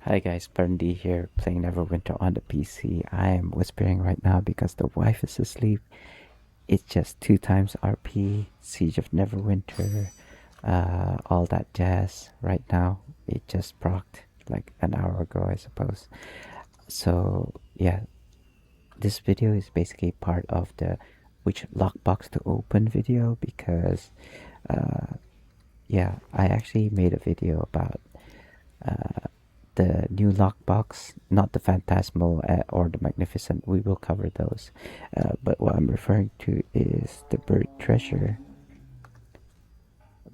Hi guys, SpartanDee here, playing Neverwinter on the PC. I am whispering right now because the wife is asleep. It's just 2 times RP, Siege of Neverwinter, all that jazz. Right now, it just procced like an hour ago, I suppose. So yeah, this video is basically part of the which lockbox to open video because yeah, I actually made a video about the new lockbox, not the Phantasmal or the Magnificent. We will cover those. But what I'm referring to is the buried treasure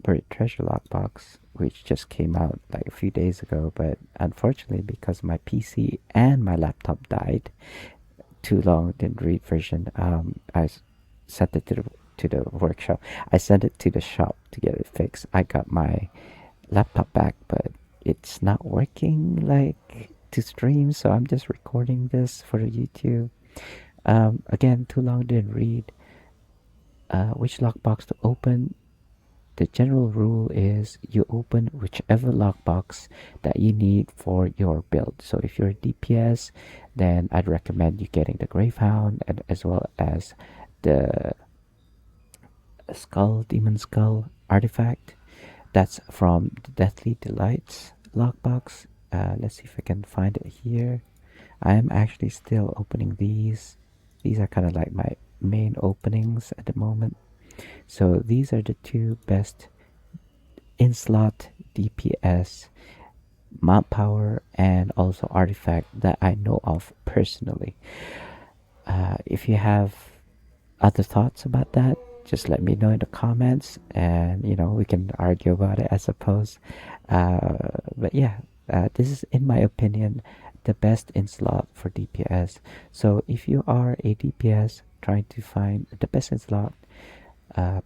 lockbox, which just came out like a few days ago. But unfortunately, because my PC and my laptop died, too long didn't read version. Sent it to the workshop. I sent it to the shop to get it fixed. I got my laptop back, but it's not working like to stream, so I'm just recording this for YouTube. Again, too long didn't read. Which lockbox to open? The general rule is you open whichever lockbox that you need for your build. So if you're a DPS, then I'd recommend you getting the Gravehound and as well as the Demon Skull artifact. That's from the Deathly Delights lockbox. Let's see if I can find it here. I am actually still opening these. These are kind of like my main openings at the moment. So these are the two best in-slot DPS, mount power, and also artifact that I know of personally. If you have other thoughts about that, just let me know in the comments, and we can argue about it, I suppose. But yeah, this is, in my opinion, the best in slot for DPS. So if you are a DPS trying to find the best in slot,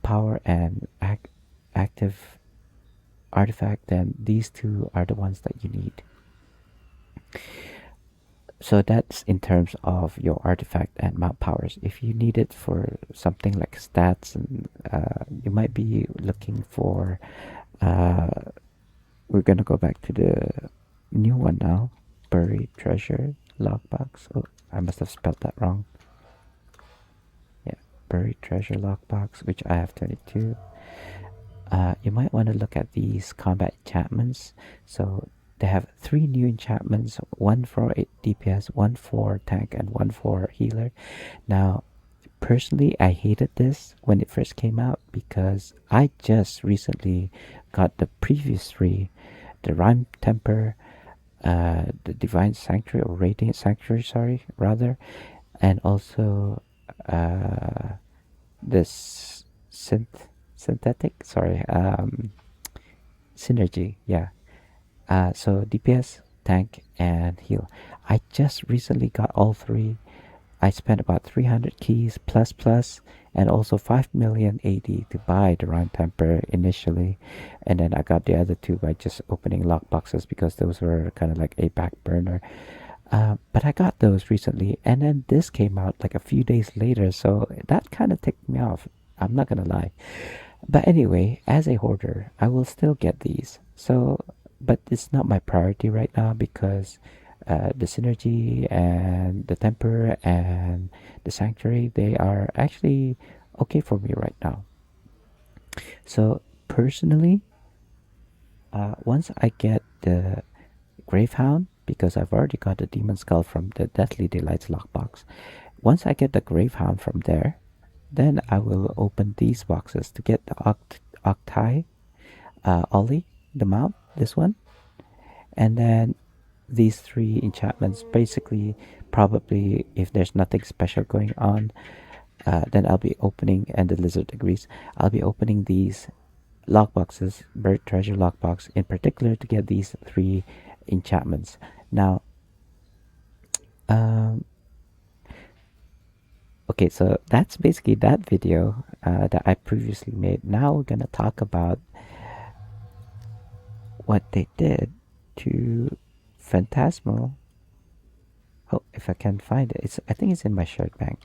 power and active artifact, then these two are the ones that you need. So that's in terms of your artifact and mount powers. If you need it for something like stats, and you might be looking for, we're gonna go back to the new one now, buried treasure lockbox. Oh, I must have spelled that wrong. Yeah, buried treasure lockbox, which I have 22. You might want to look at these combat enchantments. So they have 3 new enchantments, one for DPS, one for tank, and one for healer. Now, personally, I hated this when it first came out because I just recently got the previous 3, the Rhyme Temper, the Divine Sanctuary, or Radiant Sanctuary, sorry, rather, and also this synthetic, sorry, synergy, yeah. So DPS, tank, and heal. I just recently got all 3. I spent about 300 keys plus, and also 5 million AD to buy the Rhyme Temper initially, and then I got the other 2 by just opening lockboxes because those were kind of like a back burner. But I got those recently, and then this came out like a few days later, so that kind of ticked me off. I'm not gonna lie. But anyway, as a hoarder, I will still get these. So, but it's not my priority right now because the synergy and the temper and the sanctuary, they are actually okay for me right now. So personally, once I get the Gravehound, because I've already got the Demon Skull from the Deathly Delights lockbox. Once I get the Gravehound from there, then I will open these boxes to get the Octai, Ollie, the mount, this one, and then these 3 enchantments. Basically, probably if there's nothing special going on, then I'll be opening, and the Lizard agrees, I'll be opening these lockboxes, Buried Treasure lockbox in particular, to get these 3 enchantments. Now, um, okay, so that's basically that video that I previously made. Now we're gonna talk about what they did to Phantasmal. Oh, if I can find it, I think it's in my shirt bank.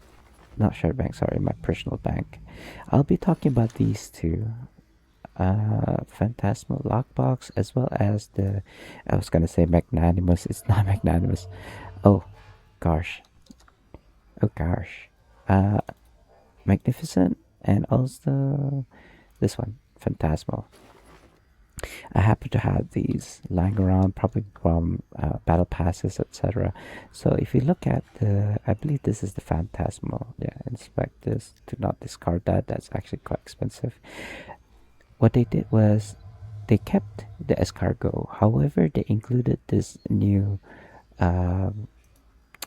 Not shirt bank, sorry, my personal bank. I'll be talking about these 2. Phantasmal Lockbox, as well as the, I was gonna say magnanimous, it's not magnanimous. Oh gosh, oh gosh. Uh, Magnificent, and also this one, Phantasmal. I happen to have these lying around, probably from battle passes, etc. So if you look at the, I believe this is the Phantasmal. Yeah, inspect this. Do not discard that. That's actually quite expensive. What they did was they kept the escargot. However, they included this new um,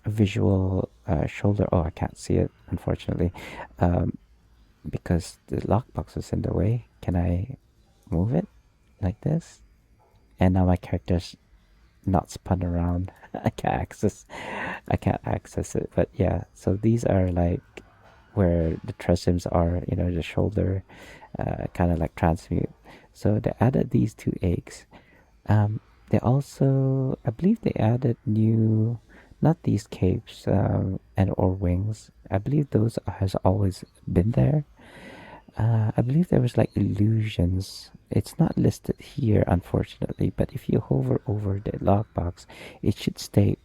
visual shoulder. Oh, I can't see it, unfortunately, um, because the lockbox is in the way. Can I move it like this? And now my character's not spun around. I can't access it. But yeah, so these are like where the tricemes are, the shoulder, kind of like transmute. So they added these two eggs. They also, I believe, they added new, not these capes and or wings. I believe those has always been there. I believe there was like illusions. It's not listed here, unfortunately, but if you hover over the logbox, it should state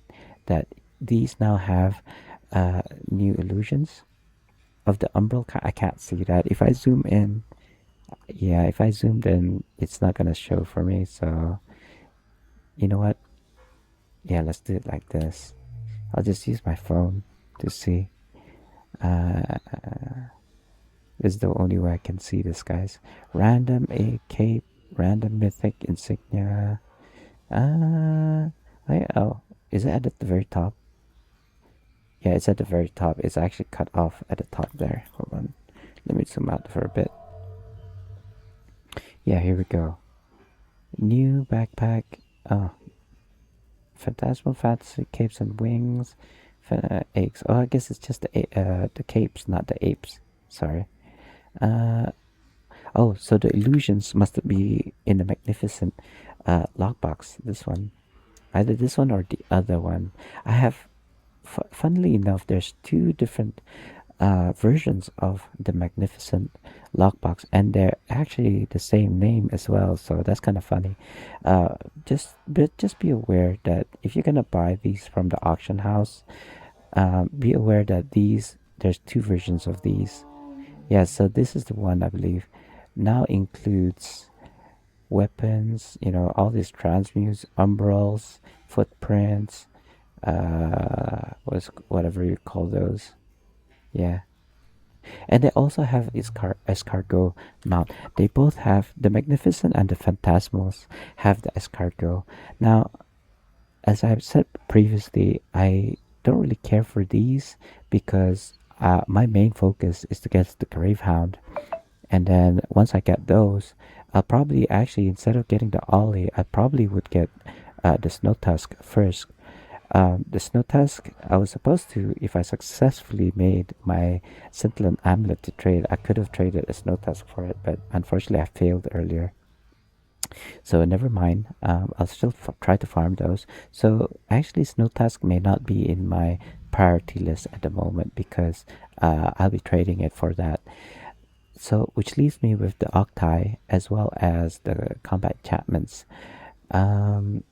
that these now have new illusions of the umbral. I can't see that. If I zoom in, yeah, if I zoomed in, it's not gonna show for me. So you know what? Yeah, let's do it like this. I'll just use my phone to see. Uh, This is the only way I can see this, guys. Random a cape, random mythic insignia. Oh, is it at the very top? Yeah, it's at the very top. It's actually cut off at the top there. Hold on. Let me zoom out for a bit. Yeah, here we go. New backpack. Oh, Phantasmal Fantasy Capes and Wings. Eggs. Oh, I guess it's just the capes, not the apes. Sorry. Uh, Oh, so the illusions must be in the magnificent lockbox. This one, either this one or the other one. I have, funnily enough, there's two different versions of the magnificent lockbox, and they're actually the same name as well. So that's kind of funny. Just be aware that if you're gonna buy these from the auction house, be aware that there's two versions of these. Yeah, so this is the one I believe now includes weapons, all these transmutes, umbrals, footprints, whatever you call those. Yeah. And they also have escargot mount. They both have the magnificent and the phantasmals have the escargot. Now, as I've said previously, I don't really care for these because my main focus is to get the gravehound. And then once I get those, I'll probably actually, instead of getting the ollie, I probably would get the snow tusk first. The snow tusk, I was supposed to, if I successfully made my scintillant amulet to trade, I could have traded a snow tusk for it, but unfortunately I failed earlier. So never mind. I'll still try to farm those. So actually, snow tusk may not be in my priority list at the moment because I'll be trading it for that. So, which leaves me with the Octai as well as the combat enchantments. Um,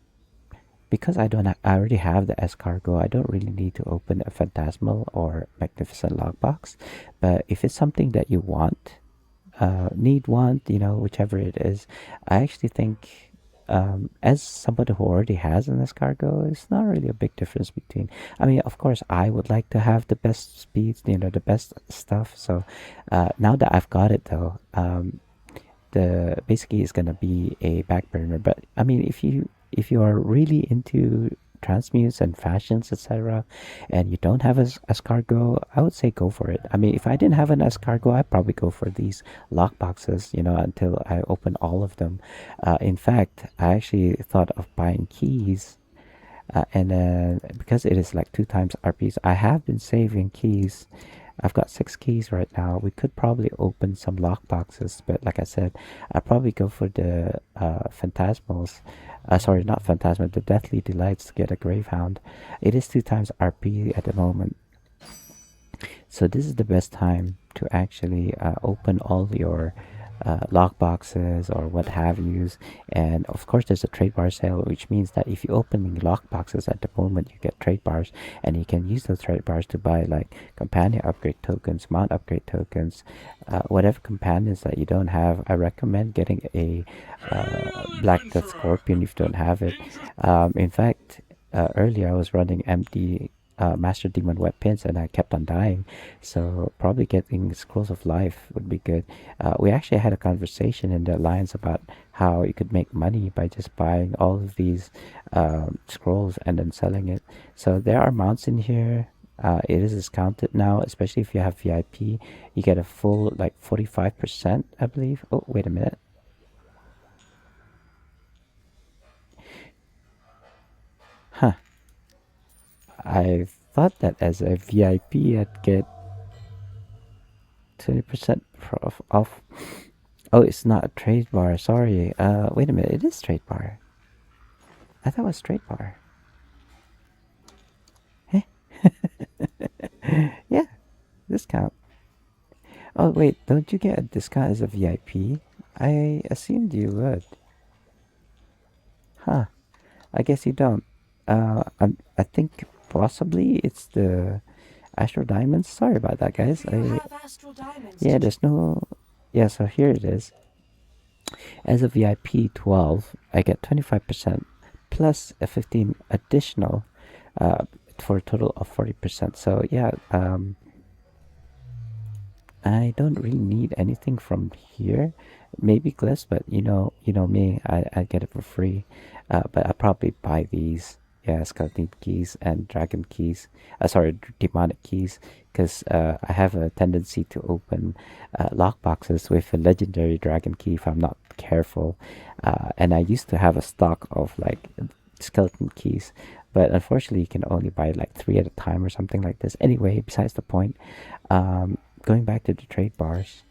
because I already have the escargot, I don't really need to open a phantasmal or magnificent logbox. But if it's something that you want, want, whichever it is, I actually think, as somebody who already has an escargot, it's not really a big difference between. I mean, of course, I would like to have the best speeds, the best stuff. So now that I've got it, though, the basically is gonna be a back burner. But I mean, if you are really into transmutes and fashions, etc., and you don't have an escargot, I would say go for it. I mean, if I didn't have an escargot, I'd probably go for these lock boxes, until I open all of them. In fact, I actually thought of buying keys, and then because it is like two times RPs, I have been saving keys. I've got 6 keys right now. We could probably open some lock boxes, but like I said, I'll probably go for the phantasmals. Sorry, not phantasmal, the deathly delights to get a gravehound. It is 2 times RP at the moment, so this is the best time to actually open all your lockboxes or what have yous. And of course, there's a trade bar sale, which means that if you open lockboxes at the moment, you get trade bars, and you can use those trade bars to buy like companion upgrade tokens, mount upgrade tokens, whatever companions that you don't have. I recommend getting a Black Death Scorpion if you don't have it. In fact, earlier I was running MD Master Demon weapons and I kept on dying. So probably getting Scrolls of Life would be good. We actually had a conversation in the Alliance about how you could make money by just buying all of these scrolls and then selling it. So there are mounts in here. It is discounted now, especially if you have VIP. You get a full like 45%, I believe. Oh, wait a minute. Huh. I thought that as a VIP I'd get 20% off. Oh, it's not a trade bar. Sorry. Wait a minute. It is trade bar. I thought it was trade bar. Eh? Yeah, discount. Oh, wait. Don't you get a discount as a VIP? I assumed you would. Huh. I guess you don't. I think possibly it's the Astral Diamonds. Sorry about that, guys. Yeah, there's no. Yeah, so here it is. As a VIP 12, I get 25% plus a 15 additional uh, for a total of 40%. So yeah, I don't really need anything from here. Maybe glyphs, but you know me, I get it for free. But I probably buy these, yeah, skeleton keys and dragon keys. Sorry, demonic keys, because I have a tendency to open lockboxes with a legendary dragon key if I'm not careful. And I used to have a stock of like skeleton keys, but unfortunately, you can only buy like three at a time or something like this. Anyway, besides the point. Going back to the trade bars.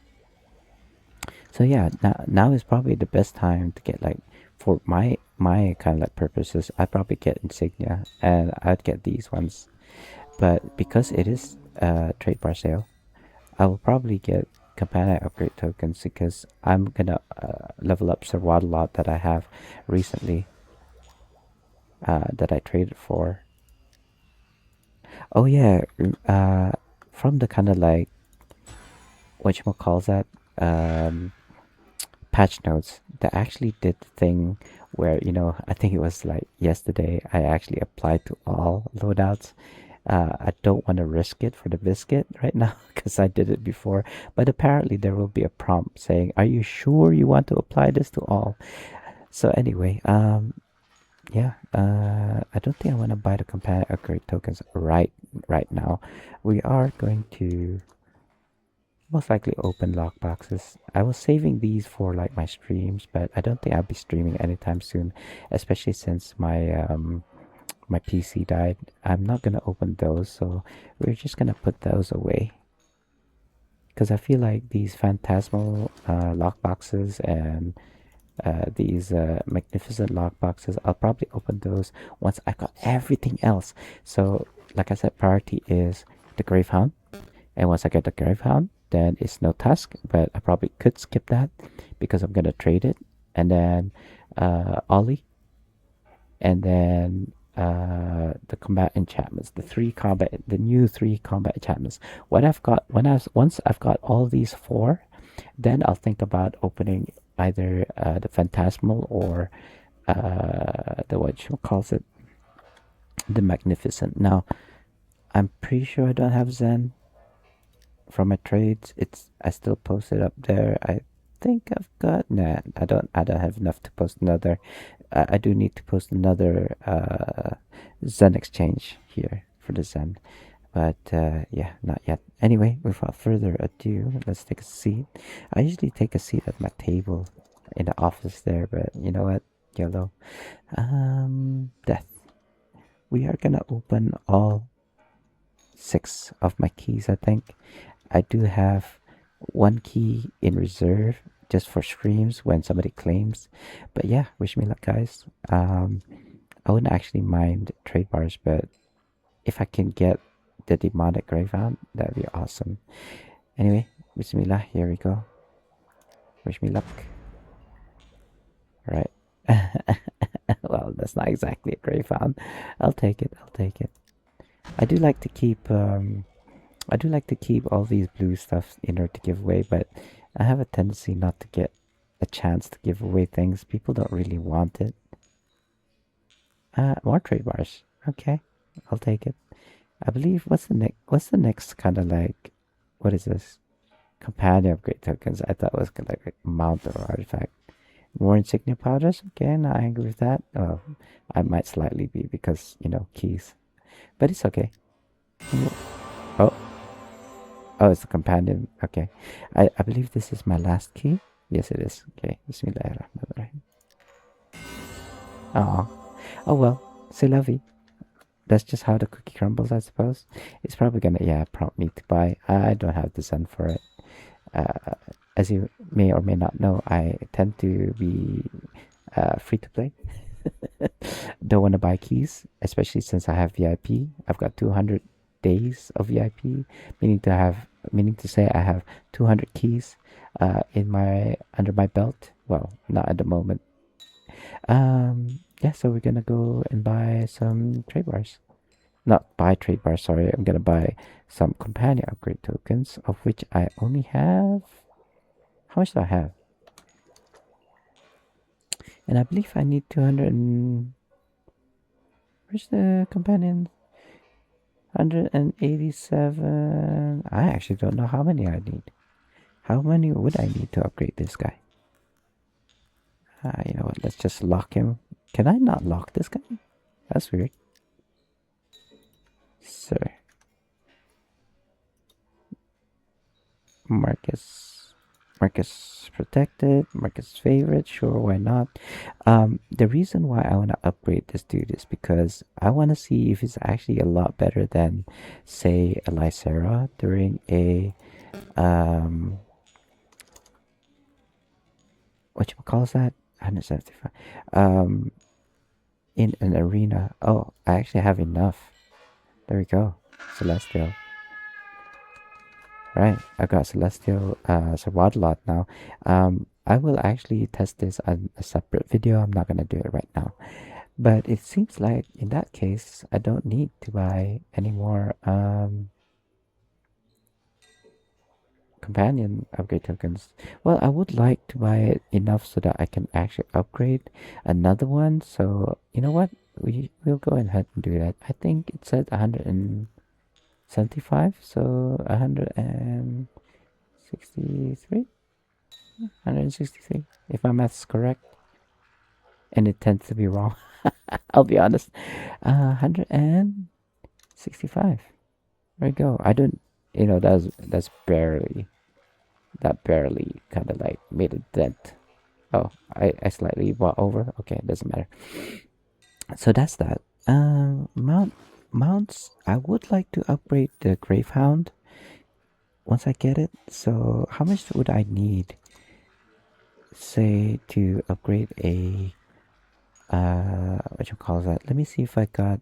So yeah, now is probably the best time to get like for my kind of like purposes. I probably get insignia and I'd get these ones. But because it is a trade bar sale, I will probably get companion upgrade tokens because I'm gonna level up Serwad lot that I have recently that I traded for. Oh yeah, from the kind of like what you call that patch notes that actually did the thing where I think it was like yesterday I actually applied to all loadouts. I don't want to risk it for the biscuit right now because I did it before, but apparently there will be a prompt saying, are you sure you want to apply this to all? So anyway, yeah, I don't think I want to buy the companion upgrade tokens right now. We are going to most likely open lockboxes. I was saving these for like my streams, but I don't think I'll be streaming anytime soon, especially since my PC died. I'm not gonna open those, so we're just gonna put those away. Because I feel like these phantasmal lockboxes and these magnificent lockboxes, I'll probably open those once I got everything else. So, like I said, priority is the Gravehound. And once I get the Gravehound, then it's no task, but I probably could skip that because I'm gonna trade it. And then Ollie, and then the combat enchantments, the new three combat enchantments. Once I've got all these four, then I'll think about opening either the Phantasmal or the what you calls it, the Magnificent. Now I'm pretty sure I don't have Zen from my trades. I still posted up there. I think I've got I don't have enough to post another. I do need to post another Zen exchange here for the Zen. But yeah, not yet. Anyway, without further ado, let's take a seat. I usually take a seat at my table in the office there, but you know what? YOLO. Death. We are gonna open all six of my keys, I think. I do have one key in reserve just for streams when somebody claims. But yeah, wish me luck, guys. I wouldn't actually mind trade bars, but if I can get the demonic Gravehound, that'd be awesome. Anyway, Bismillah, here we go. Wish me luck. Right. Well, that's not exactly a greyhound. I'll take it. I'll take it. I do like to keep I do like to keep all these blue stuff in order to give away, but I have a tendency not to get a chance to give away things. People don't really want it. More trade bars. Okay, I'll take it. I believe what's the next kind of like what is this? Companion upgrade tokens. I thought it was like a mount or artifact. More insignia powders. Okay, not angry with that. Oh, I might slightly be because keys, but it's okay. Oh, oh, it's a companion. Okay, I believe this is my last key. Yes, it is. Okay, Bismillahirrahmanirrahim. Oh, oh well. C'est la vie. That's just how the cookie crumbles, I suppose. It's probably gonna, yeah, prompt me to buy. I don't have the sun for it. Uh, as you may or may not know, I tend to be free to play. Don't want to buy keys, especially since I have VIP. I've got 200 days of VIP, meaning to say I have 200 keys in my under my belt. Well, not at the moment. Yeah, so we're gonna go and buy some trade bars. Not buy trade bars, sorry. I'm gonna buy some companion upgrade tokens, of which I only have. How much do I have? And I believe I need 200 and. Where's the companion? 187. I actually don't know how many I need. How many would I need to upgrade this guy? You know what? Let's just lock him. Can I not lock this guy? That's weird. Sir. Marcus. Marcus protected. Marcus favorite. Sure, why not? The reason why I want to upgrade this dude is because I want to see if it's actually a lot better than, say, a Lysera during a what you call that? 175. In an arena. Oh, I actually have enough. There we go. Celestial. Right, I got Celestial Lot now. I will actually test this on a separate video. I'm not gonna do it right now. But it seems like in that case, I don't need to buy any more companion upgrade tokens. Well, I would like to buy it enough so that I can actually upgrade another one. So you know what? We'll go ahead and do that. I think it said 175, so 163, 163, if my math's correct, and it tends to be wrong. I'll be honest. 165. There we go. I don't, that's barely, that barely kind of like made a dent. Oh, I slightly bought over. Okay, it doesn't matter. So that's that. Mounts. I would like to upgrade the Gravehound once I get it. So how much would I need, say, to upgrade a what you call that? Let me see if I got.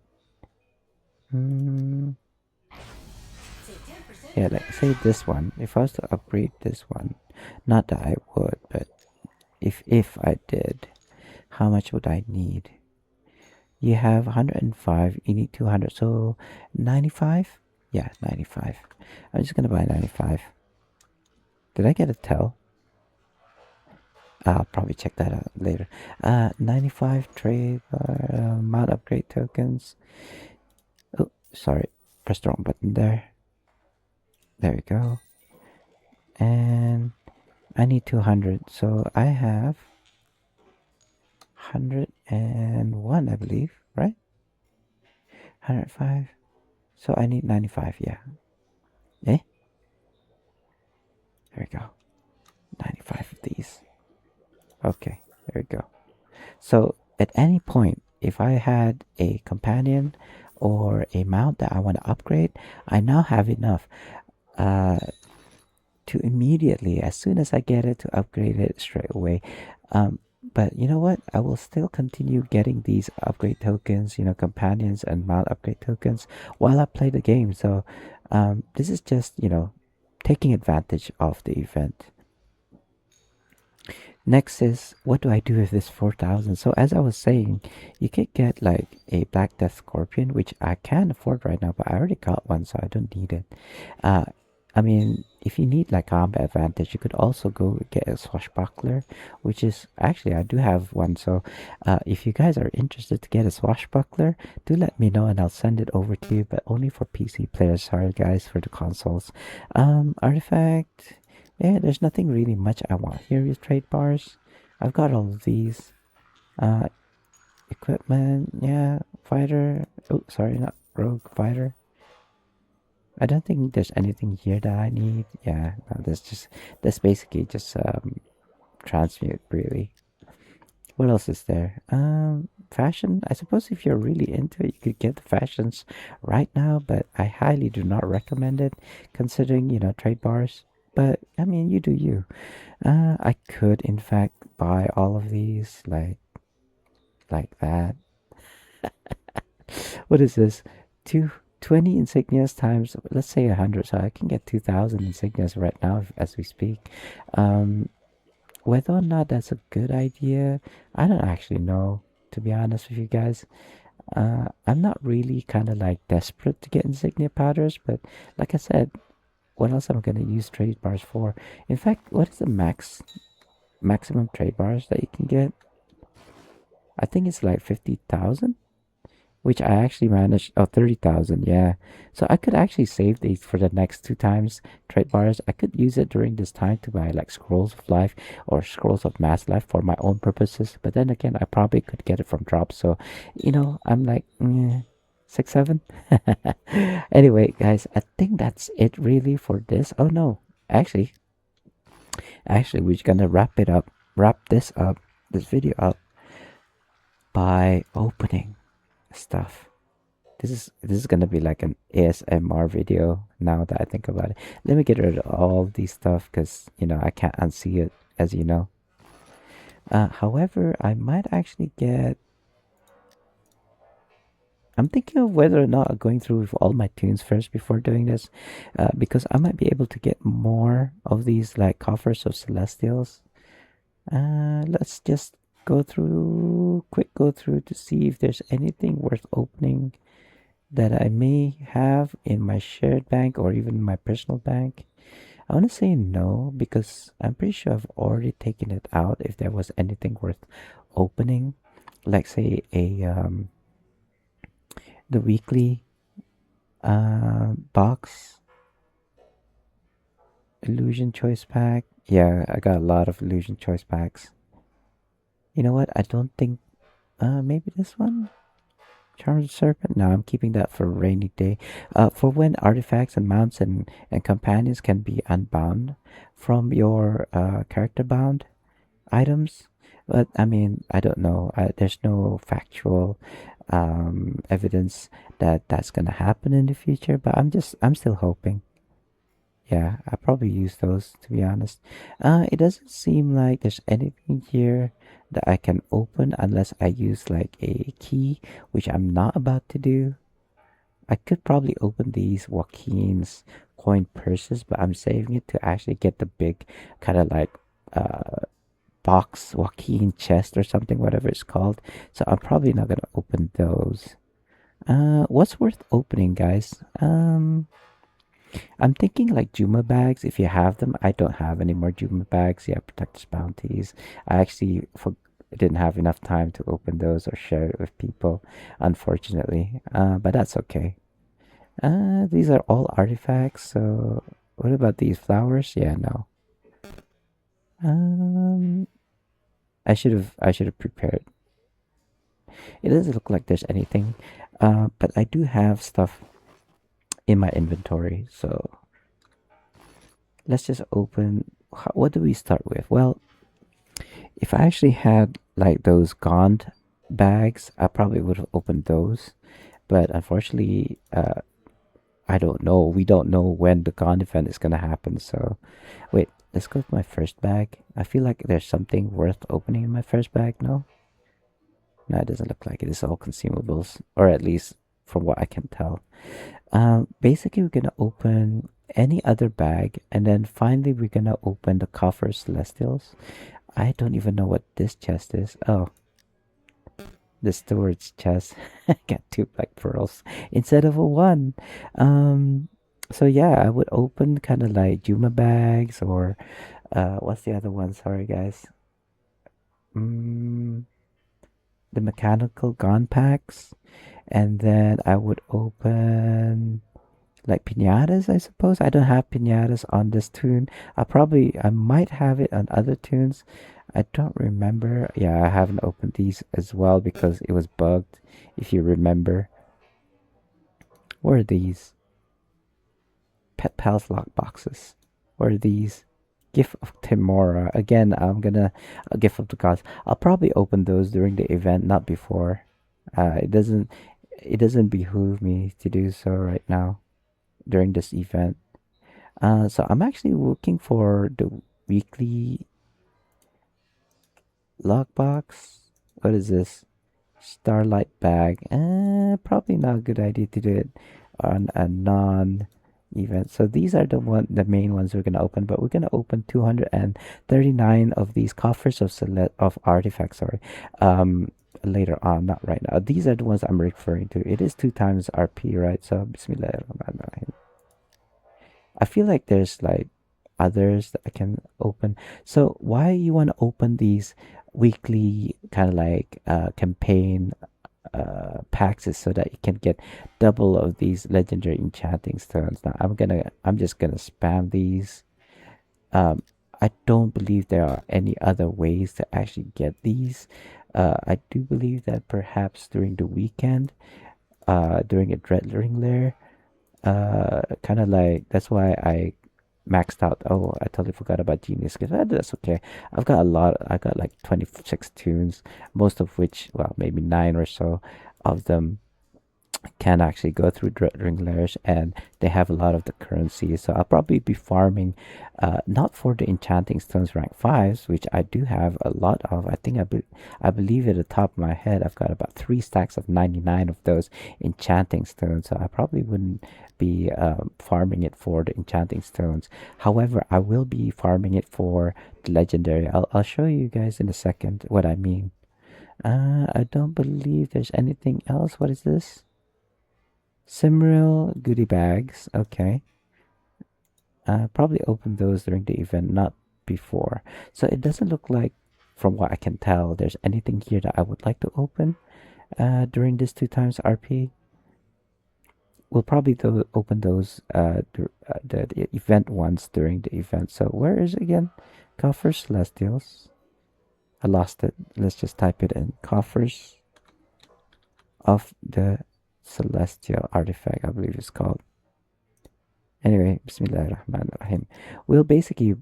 Yeah, like say this one. If I was to upgrade this one, not that I would, but if I did, how much would I need? You have 105. You need 200, so 95. Yeah, 95. I'm just gonna buy 95. Did I get a tell? I'll probably check that out later. 95 trade mount upgrade tokens. Oh, sorry, pressed the wrong button there. There we go. And I need 200, so I have 101, I believe, right? 105. So I need 95, yeah. Eh? There we go. 95 of these. Okay, there we go. So at any point, if I had a companion or a mount that I want to upgrade, I now have enough to immediately, as soon as I get it, to upgrade it straight away. But you know what? I will still continue getting these upgrade tokens, companions and mount upgrade tokens while I play the game. So this is just, taking advantage of the event. Next is, what do I do with this 4,000? So as I was saying, you could get like a Black Death Scorpion, which I can afford right now, but I already got one, so I don't need it. Uh, I mean, if you need like combat advantage, you could also go get a Swashbuckler, which is actually I do have one. So if you guys are interested to get a Swashbuckler, do let me know and I'll send it over to you, but only for PC players. Sorry guys for the consoles. Artifact. Yeah, there's nothing really much I want here with trade bars. I've got all of these. Uh, equipment, yeah, fighter. Oh, sorry, not rogue, fighter. I don't think there's anything here that I need. Yeah, no, that's basically just transmute really. What else is there? Fashion. I suppose if you're really into it, you could get the fashions right now, but I highly do not recommend it, considering trade bars. But I mean, you do you. I could in fact buy all of these like that. What is this? Two 20 insignias times, let's say 100, so I can get 2,000 insignias right now as we speak. Um, whether or not that's a good idea, I don't actually know, to be honest with you guys. I'm not really kind of like desperate to get insignia powders, but like I said, what else am I gonna use trade bars for? In fact, what is the maximum trade bars that you can get? I think it's like 50,000, which I actually managed. Oh, 30,000, yeah. So I could actually save these for the next two times trade bars. I could use it during this time to buy like scrolls of life or scrolls of mass life for my own purposes. But then again, I probably could get it from drops. So, I'm like, 6, 7. Anyway, guys, I think that's it really for this. Oh no, actually, we're gonna wrap this video up by opening stuff. This is gonna be like an ASMR video now that I think about it. Let me get rid of all these stuff because I can't unsee it, as you know. However, I might actually get. I'm thinking of whether or not going through with all my tunes first before doing this, because I might be able to get more of these like coffers of celestials. Let's just quick go through to see if there's anything worth opening that I may have in my shared bank or even my personal bank. I want to say no because I'm pretty sure I've already taken it out if there was anything worth opening, like say a the weekly box illusion choice pack. Yeah, I got a lot of illusion choice packs. You know what? I don't think maybe this one. Charmed Serpent? No, I'm keeping that for a rainy day. For when artifacts and mounts and companions can be unbound from your character bound items. But I mean, I don't know. There's no factual evidence that that's gonna happen in the future. But I'm still hoping. Yeah, I probably use those to be honest. It doesn't seem like there's anything here that I can open unless I use like a key, which I'm not about to do. I could probably open these Joaquin's coin purses, but I'm saving it to actually get the big kind of like uh box Joaquin chest or something, whatever it's called. So I'm probably not gonna open those. What's worth opening, guys? I'm thinking like Juma bags. If you have them, I don't have any more Juma bags. Yeah, Protector's Bounties. I actually didn't have enough time to open those or share it with people, unfortunately. But that's okay. These are all artifacts. So what about these flowers? Yeah, no. Um, I should have prepared. It doesn't look like there's anything, but I do have stuff in my inventory. So let's just open. What do we start with? Well, if I actually had like those Gond bags, I probably would have opened those. But unfortunately, I don't know. We don't know when the Gond event is gonna happen. So, wait, let's go with my first bag. I feel like there's something worth opening in my first bag. No, no, it doesn't look like it. It's all consumables, or at least from what I can tell. Basically, we're gonna open any other bag, and then finally we're gonna open the coffer celestials. I don't even know what this chest is. Oh, the steward's chest. Got two black pearls instead of a one. Um, so yeah, I would open kind of like Juma bags or what's the other one? Sorry, guys. Mm, the mechanical gun packs, and then I would open like pinatas, I suppose. I don't have pinatas on this tune. I might have it on other tunes. I don't remember. Yeah, I haven't opened these as well because it was bugged. If you remember, where are these? Pet Pals lock boxes. Where are these? Gift of Timora. Again, I'm gonna a gift of the gods. I'll probably open those during the event, not before. It doesn't behoove me to do so right now during this event. So I'm actually looking for the weekly lockbox. What is this? Starlight bag. Probably not a good idea to do it on a non-event. So these are the main ones we're gonna open, but we're gonna open 239 of these coffers of artifacts. Sorry, later on, not right now. These are the ones I'm referring to. It is 2 times RP, right? So Bismillah. I feel like there's like others that I can open. So why you want to open these weekly kind of like campaign packs is so that you can get double of these legendary enchanting stones. Now I'm just gonna spam these. Um, I don't believe there are any other ways to actually get these. I do believe that perhaps during the weekend, during a dread ring lair, kind of like that's why I maxed out. Oh, I totally forgot about Genius because that's okay. I've got a lot. I got like 26 tunes, most of which, well, maybe nine or so of them can actually go through ring layers, and they have a lot of the currency. So I'll probably be farming, not for the enchanting stones rank fives, which I do have a lot of. I believe at the top of my head I've got about 3 stacks of 99 of those enchanting stones. So I probably wouldn't be farming it for the enchanting stones. However, I will be farming it for the legendary. I'll show you guys in a second what I mean. I don't believe there's anything else. What is this? Simril goodie bags. Okay. Probably open those during the event, not before. So it doesn't look like, from what I can tell, there's anything here that I would like to open during this 2 times RP. We'll probably open those the event ones during the event. So where is it again? Coffers Celestials. I lost it. Let's just type it in. Coffers of the Celestial Artifact, I believe it's called. Anyway, Bismillahirrahmanirrahim. We'll basically,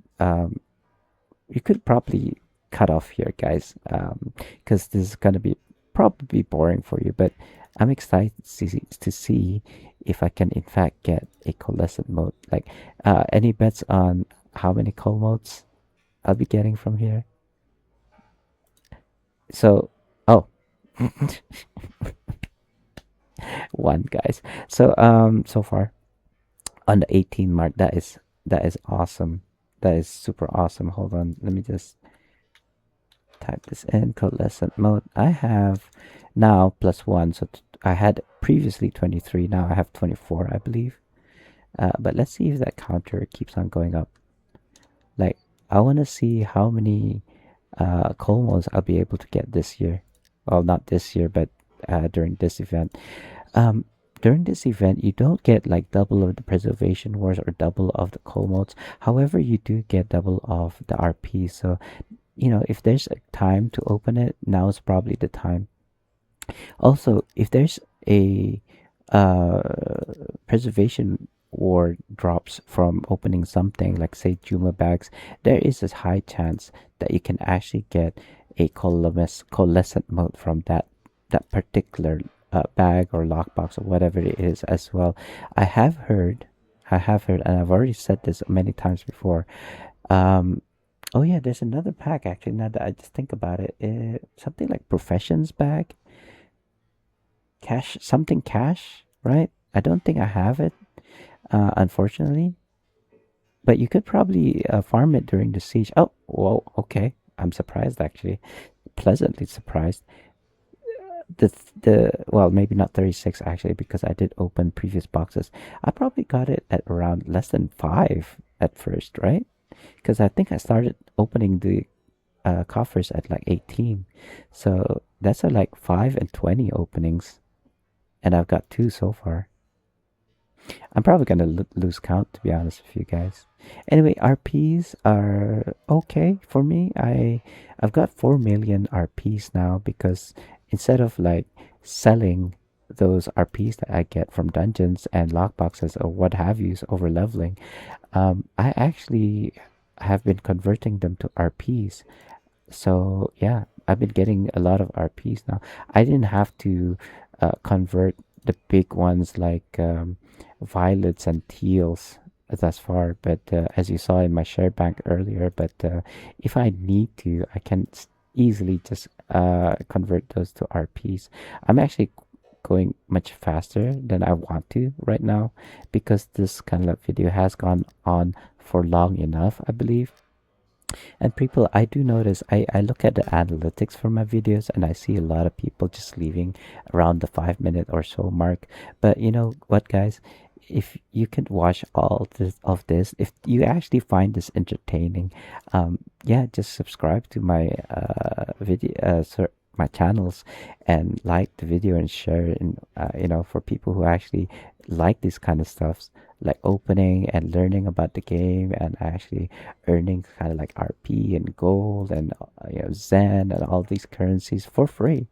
you could probably cut off here, guys, because this is gonna be probably boring for you. But I'm excited to see if I can in fact get a coalescent mode. Like, any bets on how many coal modes I'll be getting from here? So, oh, one, guys. So, so far on the 18 mark, that is awesome. That is super awesome. Hold on, let me just type this in. Coalescent mode. I have now +1, so I had previously 23. Now I have 24, I believe. But let's see if that counter keeps on going up. Like, I want to see how many coal modes I'll be able to get this year. Well, not this year, but during this event. Um, During this event, you don't get like double of the preservation wars or double of the coal modes. However, you do get double of the RP. So, if there's a time to open it, now is probably the time. Also, if there's a uh, preservation war drops from opening something like, say, Juma bags, there is a high chance that you can actually get a coalescent mode from that particular bag or lockbox or whatever it is as well. I have heard, and I've already said this many times before. Um, oh yeah, there's another pack actually. Now that I just think about it, something like professions bag, cash, something cash, right? I don't think I have it, unfortunately. But you could probably farm it during the siege. Oh, whoa, okay. I'm surprised actually, pleasantly surprised. The well, maybe not 36 actually, because I did open previous boxes. I probably got it at around less than 5 at first, right? Because I think I started opening the coffers at like 18. So that's a like 5 and 20 openings, and I've got 2 so far. I'm probably gonna lose count, to be honest with you guys. Anyway, RPs are okay for me. I've got 4 million RPs now because instead of like selling those RPs that I get from dungeons and lockboxes or what have yous over leveling, I actually have been converting them to RPs. So yeah, I've been getting a lot of RPs now. I didn't have to convert the big ones like violets and teals thus far, but as you saw in my share bank earlier, but if I need to, I can easily just convert those to RPs. I'm actually going much faster than I want to right now because this kind of video has gone on for long enough, I believe. And people, I do notice, I look at the analytics for my videos and I see a lot of people just leaving around the 5 minute or so mark. But you know what, guys? If you can watch all this, if you actually find this entertaining, yeah, just subscribe to my video, my channels, and like the video and share it. And for people who actually like this kind of stuff, like opening and learning about the game and actually earning kind of like RP and gold and Zen and all these currencies for free.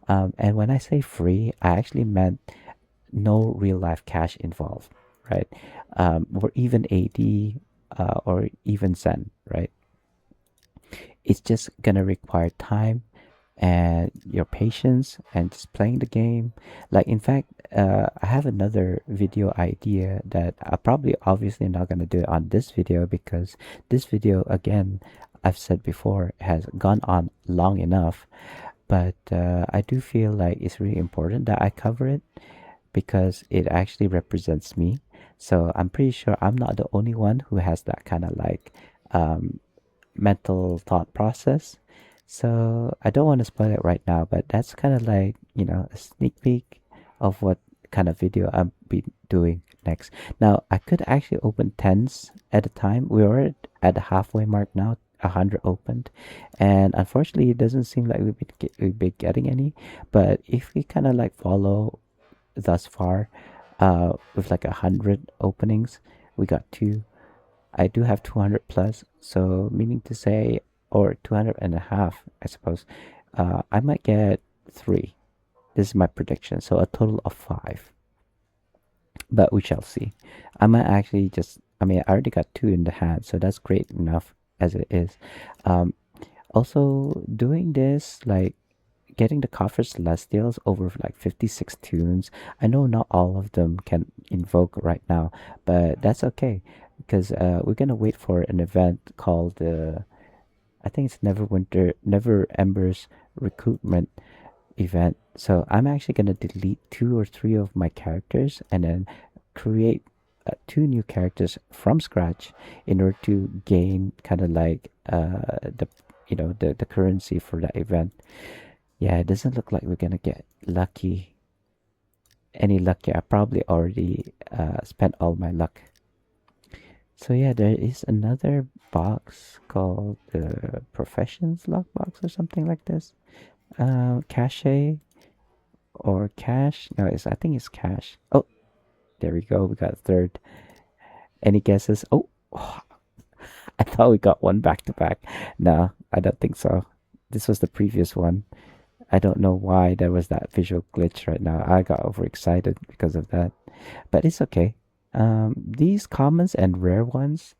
And when I say free, I actually meant no real life cash involved, right? Or even AD or even Zen, right? It's just gonna require time and your patience and just playing the game. Like in fact, I have another video idea that I probably obviously not gonna do it on this video because this video again, I've said before, has gone on long enough. But I do feel like it's really important that I cover it because it actually represents me. So I'm pretty sure I'm not the only one who has that kind of like um, mental thought process. So I don't want to spoil it right now, but that's kind of like, a sneak peek of what kind of video I'll be doing next. Now, I could actually open tens at a time. We're at the halfway mark now, 100 opened. And unfortunately, it doesn't seem like we'd be getting any. But if we kind of like follow thus far, with like 100 openings, we got 2. I do have 200 plus, so meaning to say, or 200 and a half, I suppose. I might get 3. This is my prediction. So a total of 5. But we shall see. I might actually just, I mean, I already got 2 in the hand, so that's great enough as it is. Um, Also, doing this, like getting the Coffer Celestials over like 56 tunes. I know not all of them can invoke right now, but that's okay because we're gonna wait for an event called I think it's Never Embers recruitment event. So I'm actually gonna delete 2 or 3 of my characters and then create 2 new characters from scratch in order to gain kind of like the currency for that event. Yeah, it doesn't look like we're gonna get any lucky. I probably already spent all my luck. So yeah, there is another box called the Professions Lockbox or something like this. Cache or Cash? No, I think it's Cash. Oh, there we go. We got a third. Any guesses? Oh, I thought we got one back to back. No, I don't think so. This was the previous one. I don't know why there was that visual glitch right now. I got overexcited because of that, but it's okay. These commons and rare ones,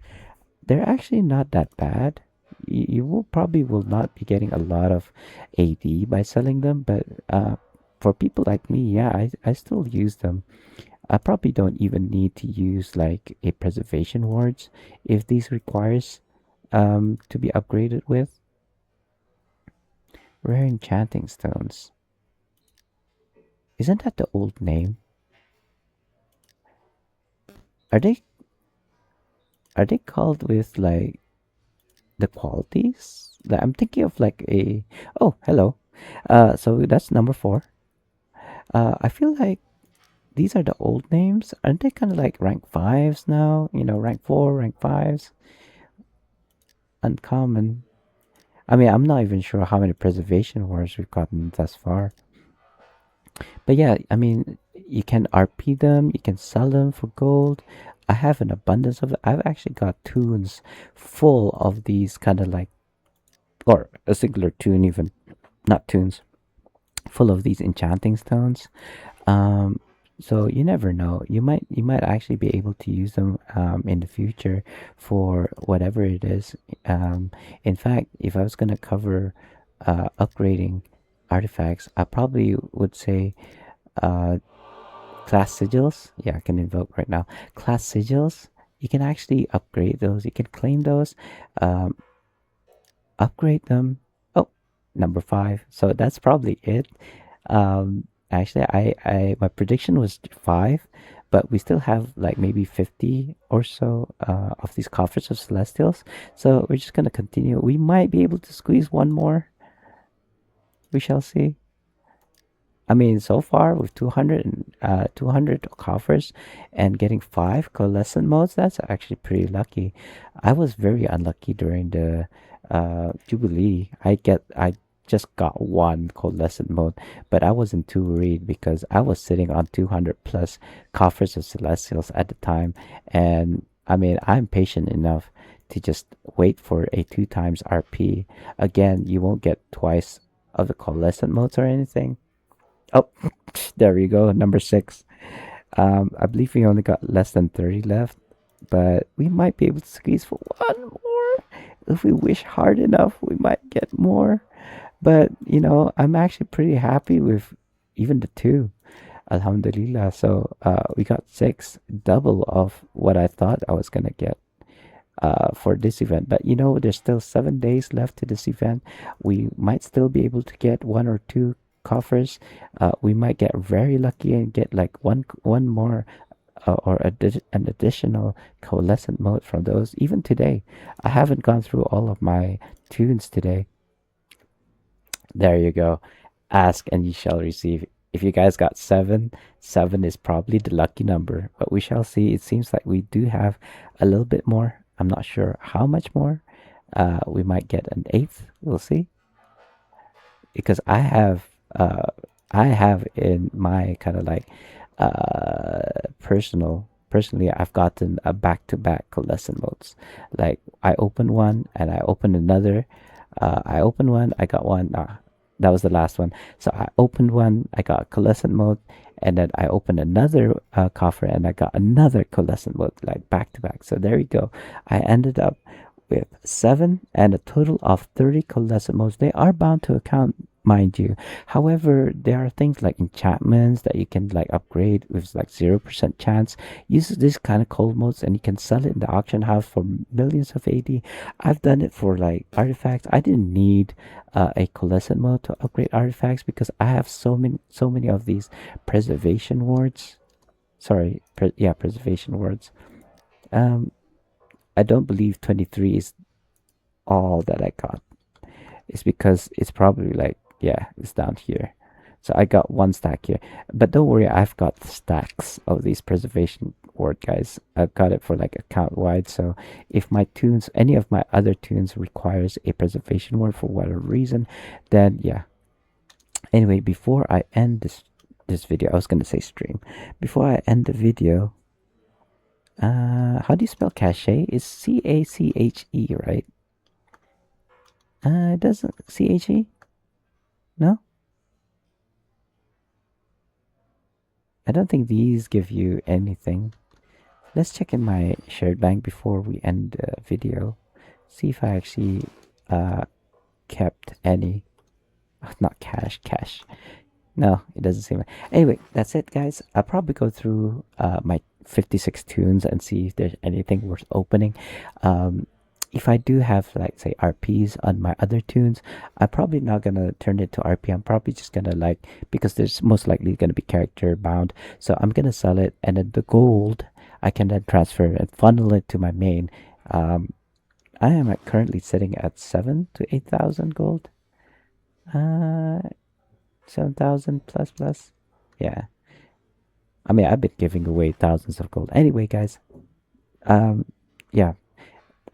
they're actually not that bad. You will probably will not be getting a lot of AD by selling them, but for people like me, yeah, I still use them. I probably don't even need to use like a preservation wards if these requires to be upgraded with rare enchanting stones. Isn't that the old name? Are they called with like the qualities? I'm thinking of like a. Oh, hello. So that's number four. I feel like these are the old names. Aren't they kind of like rank fives now? You know, rank four, rank fives, uncommon. I mean, I'm not even sure how many preservation wars we've gotten thus far. But yeah, I mean, you can RP them, you can sell them for gold. I have an abundance of it. I've actually got tunes full of these kind of like, or a singular tune even, not tunes, full of these enchanting stones. Um, so you never know. You might actually be able to use them in the future for whatever it is. Um, in fact, if I was gonna cover upgrading artifacts, I probably would say uh, class sigils. Yeah, I can invoke right now. Class sigils. You can actually upgrade those. You can claim those. Um, Upgrade them. Oh, number five. So that's probably it. Actually, my prediction was five, but we still have like maybe 50 or so of these coffers of celestials. So we're just gonna continue. We might be able to squeeze one more. We shall see. I mean, so far with 200 coffers and getting five coalescent modes, that's actually pretty lucky. I was very unlucky during the Jubilee. I just got one coalescent mode, but I wasn't too worried because I was sitting on 200 plus coffers of Celestials at the time. And I mean, I'm patient enough to just wait for a two times RP. Again, you won't get twice of the coalescent modes or anything. Oh, there we go. Number six. I believe we only got less than 30 left, but we might be able to squeeze for one more. If we wish hard enough, we might get more. But, I'm actually pretty happy with even the two. Alhamdulillah. So we got six, double of what I thought I was going to get for this event. But there's still 7 days left to this event. We might still be able to get one or two coffers. We might get very lucky and get like one more or an additional coalescent mode from those. Even today, I haven't gone through all of my tunes today. There you go. Ask and ye shall receive. If you guys got seven, seven is probably the lucky number, but we shall see. It seems like we do have a little bit more. I'm not sure how much more. We might get an eighth. We'll see. Because uh, I have in my kind of like personally, I've gotten a back-to-back lesson modes. Like I open one and I open another. I opened one, I got one. That was the last one. So I opened one, I got a coalescent mode, and then I opened another coffer and I got another coalescent mode, like back to back. So there you go. I ended up with seven and a total of 30 coalescent modes. They are bound to account, mind you. However, there are things like enchantments that you can like upgrade with like 0% chance. Use this kind of cold modes and you can sell it in the auction house for millions of AD. I've done it for like artifacts. I didn't need a coalescent mode to upgrade artifacts because I have so many of these preservation wards. Sorry, yeah, preservation wards. Um, I don't believe 23 is all that I got. It's because it's probably like, yeah, it's down here. So I got one stack here. But don't worry, I've got stacks of these preservation ward guys. I've got it for like account wide. So if my tunes, any of my other tunes requires a preservation ward for whatever reason, then yeah. Anyway, before I end this video, I was gonna say stream. Before I end the video, how do you spell cache? It's CACHE, right? It doesn't CHE? No? I don't think these give you anything. Let's check in my shared bank before we end the video. See if I actually kept any. Not cash. No, it doesn't seem. Anyway, that's it, guys. I'll probably go through my 56 tunes and see if there's anything worth opening. Um, if I do have like say RPs on my other tunes, I'm probably not gonna turn it to RP. I'm probably just gonna like because there's most likely gonna be character bound. So I'm gonna sell it and then the gold I can then transfer and funnel it to my main. Um, I am currently sitting at 7 to 8,000 gold. Uh, 7,000 plus plus. Yeah. I mean, I've been giving away thousands of gold. Anyway, guys, um, yeah,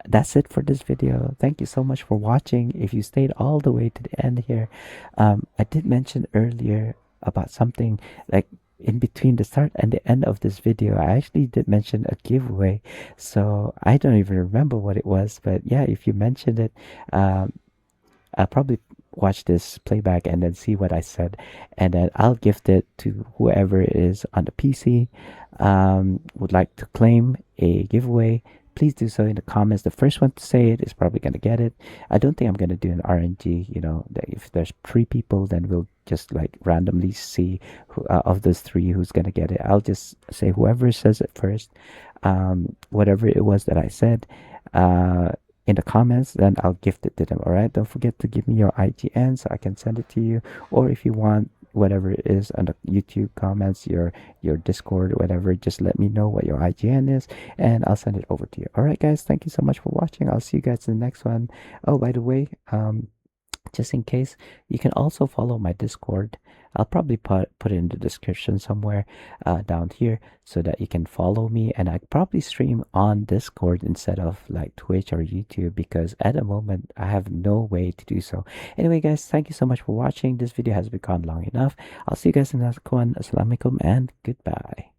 that's it for this video. Thank you so much for watching. If you stayed all the way to the end here, I did mention earlier about something like in between the start and the end of this video. I actually did mention a giveaway, so I don't even remember what it was. But yeah, if you mentioned it, um, I'll probably watch this playback and then see what I said, and then I'll gift it to whoever is on the PC would like to claim a giveaway. Please do so in the comments. The first one to say it is probably gonna get it. I don't think I'm gonna do an RNG. You know, that if there's 3 people, then we'll just like randomly see who, of those 3 who's gonna get it. I'll just say whoever says it first, whatever it was that I said. In the comments, then I'll gift it to them. All right, don't forget to give me your IGN so I can send it to you, or if you want whatever it is on the YouTube comments, your Discord, whatever, just let me know what your IGN is and I'll send it over to you. All right, guys, thank you so much for watching. I'll see you guys in the next one. Oh, by the way, just in case, you can also follow my Discord. I'll probably put it in the description somewhere down here so that you can follow me, and I probably stream on Discord instead of like Twitch or YouTube, because at the moment I have no way to do so. Anyway, guys, thank you so much for watching. This video has become long enough. I'll see you guys in the next one. Assalamualaikum and goodbye.